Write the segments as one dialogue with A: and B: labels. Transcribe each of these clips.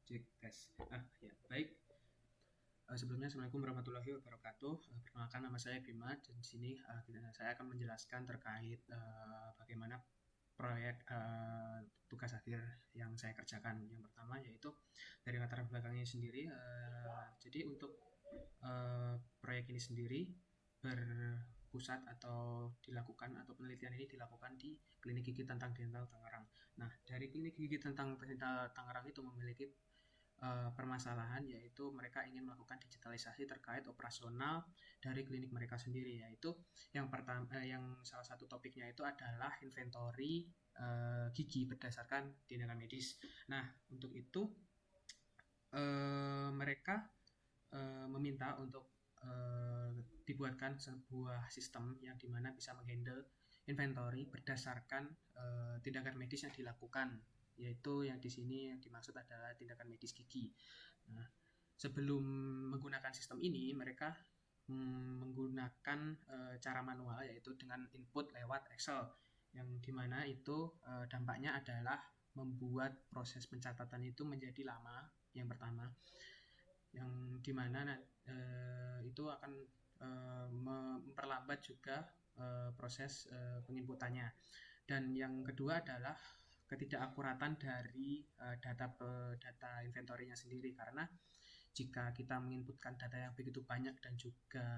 A: Cek tes. Ya, baik. Sebelumnya Assalamualaikum warahmatullahi wabarakatuh. Perkenalkan, nama saya Bima dan di sini saya akan menjelaskan terkait bagaimana proyek tugas akhir yang saya kerjakan. Yang pertama yaitu dari latar belakangnya sendiri. Jadi untuk proyek ini sendiri berpusat atau dilakukan atau penelitian ini dilakukan di Klinik Gigi Tentang Dental Tangerang. Nah, dari Klinik Gigi Tentang Dental Tangerang itu memiliki permasalahan, yaitu mereka ingin melakukan digitalisasi terkait operasional dari klinik mereka sendiri, yaitu yang pertama yang salah satu topiknya itu adalah inventory gigi berdasarkan tindakan medis. Nah, untuk itu mereka meminta untuk dibuatkan sebuah sistem yang dimana bisa menghandle inventory berdasarkan tindakan medis yang dilakukan, yaitu yang di sini yang dimaksud adalah tindakan medis gigi. Nah, sebelum menggunakan sistem ini, mereka menggunakan cara manual, yaitu dengan input lewat Excel, yang dimana itu dampaknya adalah membuat proses pencatatan itu menjadi lama, yang pertama, yang dimana itu akan memperlambat juga proses penginputannya. Dan yang kedua adalah ketidakakuratan dari data inventory-nya sendiri, karena jika kita menginputkan data yang begitu banyak dan juga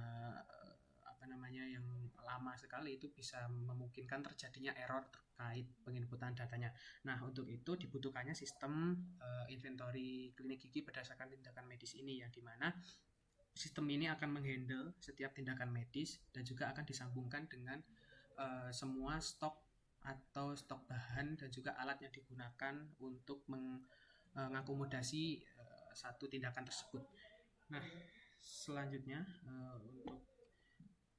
A: yang lama sekali, itu bisa memungkinkan terjadinya error terkait penginputan datanya. Nah, untuk itu dibutuhkannya sistem inventory klinik gigi berdasarkan tindakan medis ini, yang dimana sistem ini akan menghandle setiap tindakan medis dan juga akan disambungkan dengan semua stok atau stok bahan dan juga alat yang digunakan untuk mengakomodasi satu tindakan tersebut. Nah, selanjutnya untuk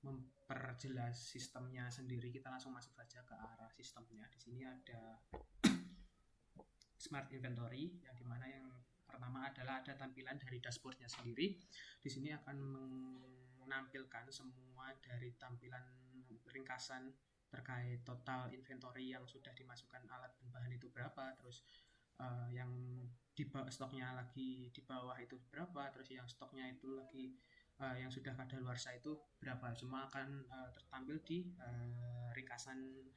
A: memperjelas sistemnya sendiri, kita langsung masuk saja ke arah sistemnya. Di sini ada Smart Inventory, yang dimana yang pertama adalah ada tampilan dari dashboardnya sendiri. Di sini akan menampilkan semua dari tampilan ringkasan terkait total inventory yang sudah dimasukkan alat dan bahan itu berapa, terus yang di stoknya lagi di bawah itu berapa, terus yang stoknya itu lagi yang sudah kadaluarsa itu berapa. Semua akan tertampil di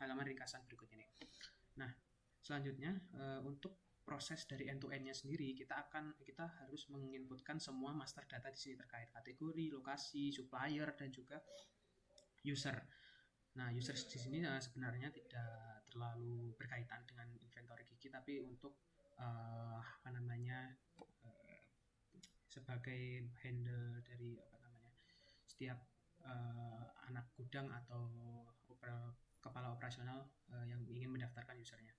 A: halaman ringkasan berikut ini. Nah, selanjutnya untuk proses dari end to end-nya sendiri, kita harus menginputkan semua master data di sini terkait kategori, lokasi, supplier, dan juga user. Nah, user di sini sebenarnya tidak terlalu berkaitan dengan inventory gigi, tapi untuk sebagai handle dari setiap anak gudang atau kepala operasional yang ingin mendaftarkan usernya.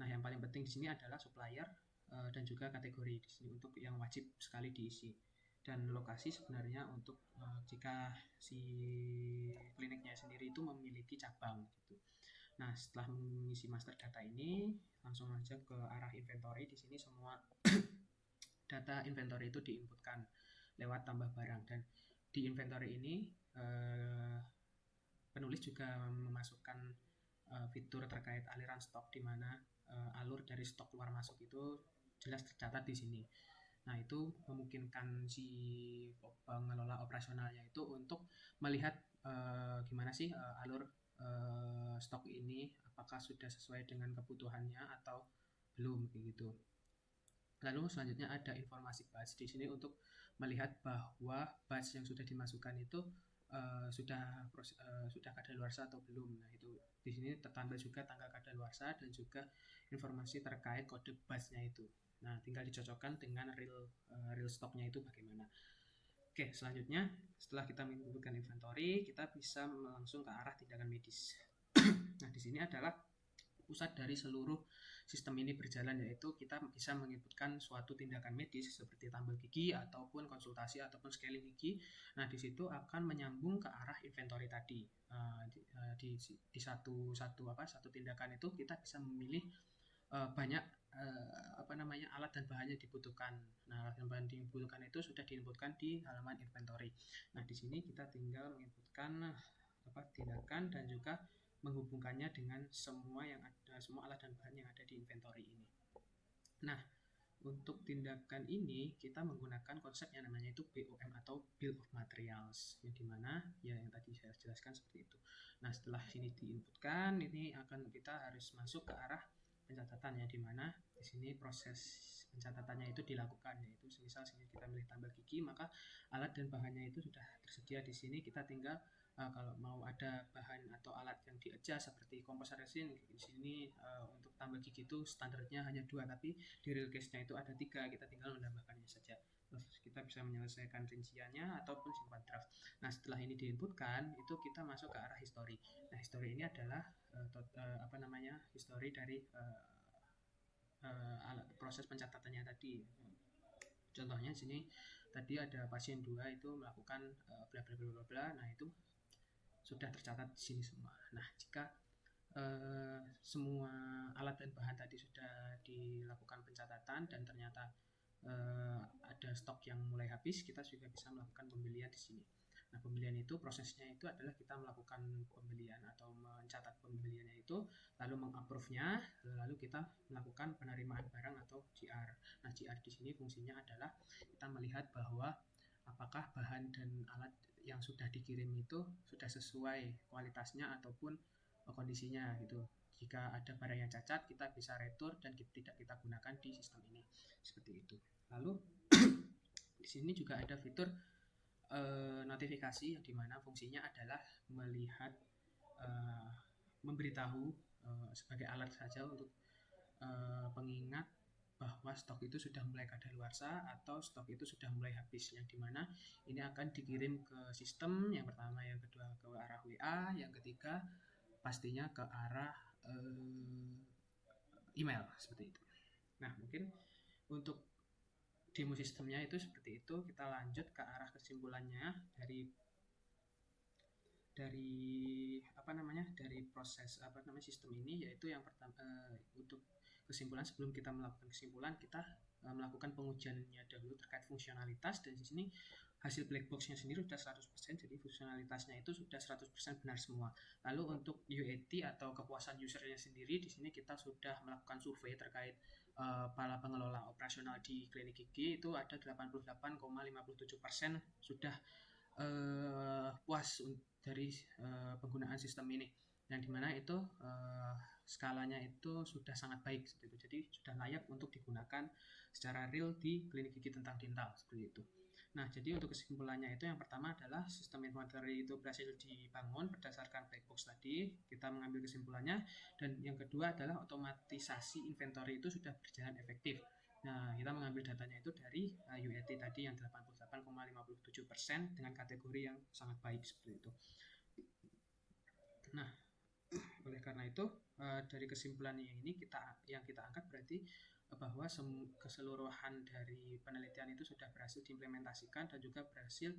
A: Nah, yang paling penting di sini adalah supplier dan juga kategori di sini untuk yang wajib sekali diisi. Dan lokasi sebenarnya untuk jika si kliniknya sendiri itu memiliki cabang gitu. Nah, setelah mengisi master data ini, langsung aja ke arah inventory. Di sini semua data inventory itu diinputkan lewat tambah barang, dan di inventory ini penulis juga memasukkan fitur terkait aliran stok, di mana alur dari stok keluar masuk itu jelas tercatat di sini. Nah, itu memungkinkan si pengelola operasionalnya itu untuk melihat gimana sih alur stok ini, apakah sudah sesuai dengan kebutuhannya atau belum, gitu. Lalu selanjutnya ada informasi batch di sini untuk melihat bahwa batch yang sudah dimasukkan itu sudah kadaluarsa atau belum. Nah, itu di sini tertambah juga tanggal kadaluarsa dan juga informasi terkait kode batch-nya itu. Nah, tinggal dicocokkan dengan real stock-nya itu bagaimana. Oke, selanjutnya setelah kita menginputkan inventory, kita bisa langsung ke arah tindakan medis. Nah, di sini adalah pusat dari seluruh sistem ini berjalan, yaitu kita bisa menginputkan suatu tindakan medis seperti tambal gigi ataupun konsultasi ataupun scaling gigi. Nah, di situ akan menyambung ke arah inventory tadi. Di satu tindakan itu kita bisa memilih banyak alat dan bahan yang dibutuhkan. Nah, alat dan bahan yang dibutuhkan itu sudah diinputkan di halaman inventory. Nah, di sini kita tinggal menginputkan tindakan dan juga menghubungkannya dengan semua alat dan bahan yang ada di inventory ini. Nah, Untuk tindakan ini kita menggunakan konsep yang namanya itu BOM atau Bill of Materials, yang dimana ya yang tadi saya jelaskan seperti itu. Nah, setelah ini diinputkan, ini akan kita harus masuk ke arah pencatatan, ya dimana di sini proses pencatatannya itu dilakukan, yaitu misal sini kita milih tambal gigi, maka alat dan bahannya itu sudah tersedia di sini, kita tinggal kalau mau ada bahan atau alat yang di-adjust seperti komposer resin di sini untuk tambal gigi itu standarnya hanya 2, tapi di real case-nya itu ada 3, kita tinggal menambahkannya saja. Terus kita bisa menyelesaikan rinciannya ataupun simpan draft. Nah, setelah ini diinputkan, itu kita masuk ke arah history. Nah, history ini adalah history dari proses pencatatannya tadi. Contohnya di sini tadi ada pasien 2 itu melakukan bla bla bla bla bla. Nah, itu sudah tercatat di sini semua. Nah, jika semua alat dan bahan tadi sudah dilakukan pencatatan dan ternyata ada stok yang mulai habis, kita juga bisa melakukan pembelian di sini. Nah, pembelian itu prosesnya itu adalah kita melakukan pembelian atau mencatat pembeliannya itu, lalu mengapprove-nya, lalu kita melakukan penerimaan barang atau GR. Nah, GR di sini fungsinya adalah kita melihat bahwa apakah bahan dan alat yang sudah dikirim itu sudah sesuai kualitasnya ataupun kondisinya gitu. Jika ada barang yang cacat, kita bisa retur dan tidak kita gunakan di sistem ini. Seperti itu. Lalu di sini juga ada fitur notifikasi yang dimana fungsinya adalah melihat memberitahu sebagai alat saja untuk pengingat bahwa stok itu sudah mulai kadaluarsa atau stok itu sudah mulai habis, yang dimana ini akan dikirim ke sistem yang pertama, yang kedua ke arah WA, yang ketiga pastinya ke arah email seperti itu. Nah, mungkin untuk demo sistemnya itu seperti itu. Kita lanjut ke arah kesimpulannya dari proses sistem ini, yaitu yang pertama untuk kesimpulan, sebelum kita melakukan kesimpulan, kita melakukan pengujiannya dahulu terkait fungsionalitas, dan di sini hasil black box-nya sendiri sudah 100%, jadi fungsionalitasnya itu sudah 100% benar semua. Lalu untuk UAT atau kepuasan usernya sendiri, di sini kita sudah melakukan survei terkait para pengelola operasional di klinik gigi, itu ada 88,57% sudah puas dari penggunaan sistem ini, yang dimana itu skalanya itu sudah sangat baik seperti itu, jadi sudah layak untuk digunakan secara real di klinik gigi tentang dental seperti itu. Nah, jadi untuk kesimpulannya itu yang pertama adalah sistem inventory itu berhasil dibangun berdasarkan black box tadi, kita mengambil kesimpulannya. Dan yang kedua adalah otomatisasi inventory itu sudah berjalan efektif. Nah, kita mengambil datanya itu dari UAT tadi yang 88,57% dengan kategori yang sangat baik seperti itu. Nah, oleh karena itu dari kesimpulan ini yang kita angkat berarti bahwa keseluruhan dari penelitian itu sudah berhasil diimplementasikan dan juga berhasil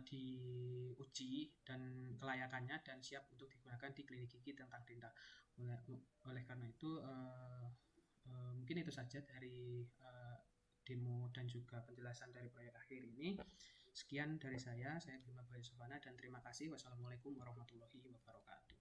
A: diuji dan kelayakannya dan siap untuk digunakan di klinik gigi tentang dental. Oleh karena itu mungkin itu saja dari demo dan juga penjelasan dari proyek akhir ini. Sekian dari saya Bima Bayu Sofana, dan terima kasih. Wassalamualaikum warahmatullahi wabarakatuh.